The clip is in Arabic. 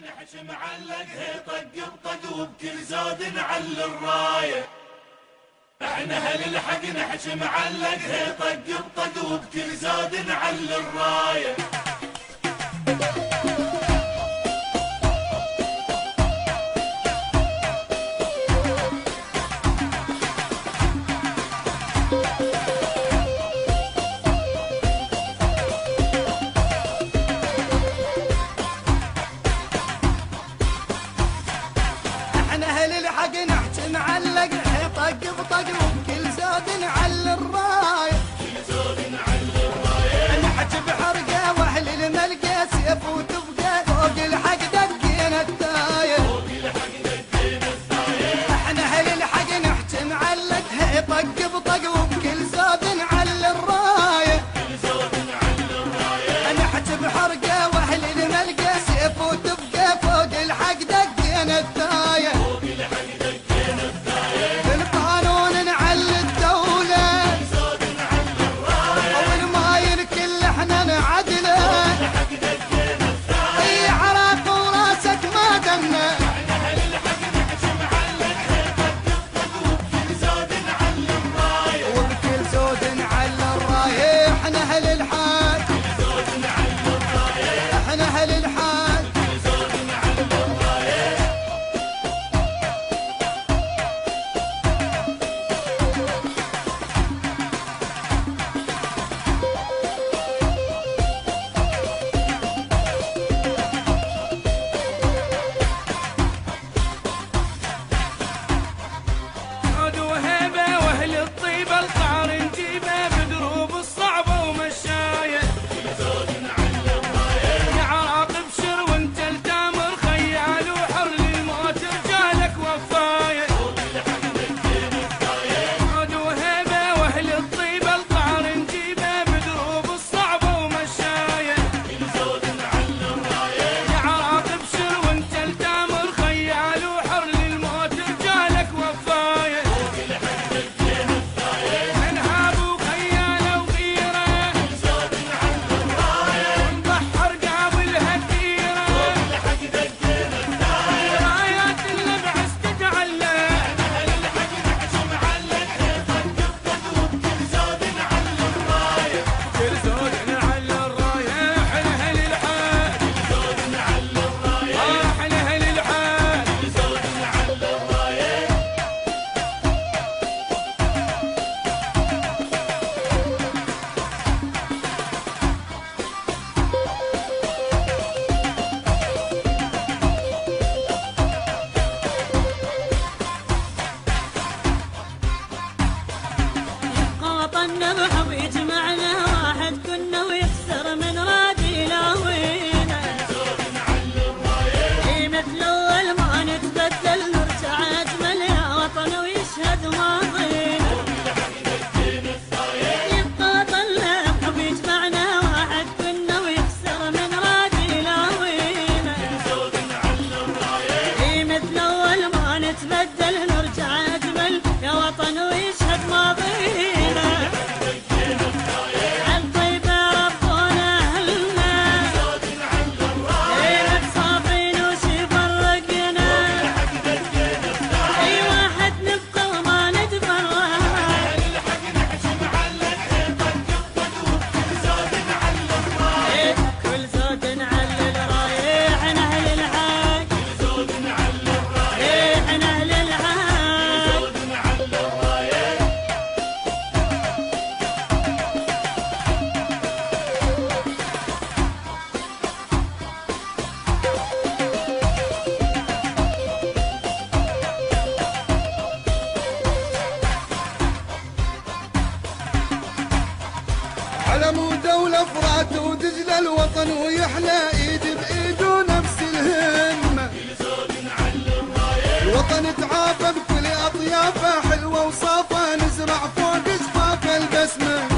نحش معلق طق بطق وبكل زود نعلي الرايه. احنا هل الحق نحش معلق طق بطق وبكل زود نعلي الرايه. معلق طق بطق وبكل زود نعلي الرايه. نحج بحرقه واهل الملقى سيف وتبقى فوق الحق دقينا التايه. احنا اهل الحق نحج معلق طق بطق وبكل زود نعلي الرايه. نحج بحرقه واهل الملقى سيف وتبقى فوق الحق دقينا التايه. علم ودولة فرات ودجلة الوطن ويحلى ايد بايد ونفس الهمة. الوطن تعافى بكل اطيافه حلوة وصافة نزرع فوق جفاف البسمة.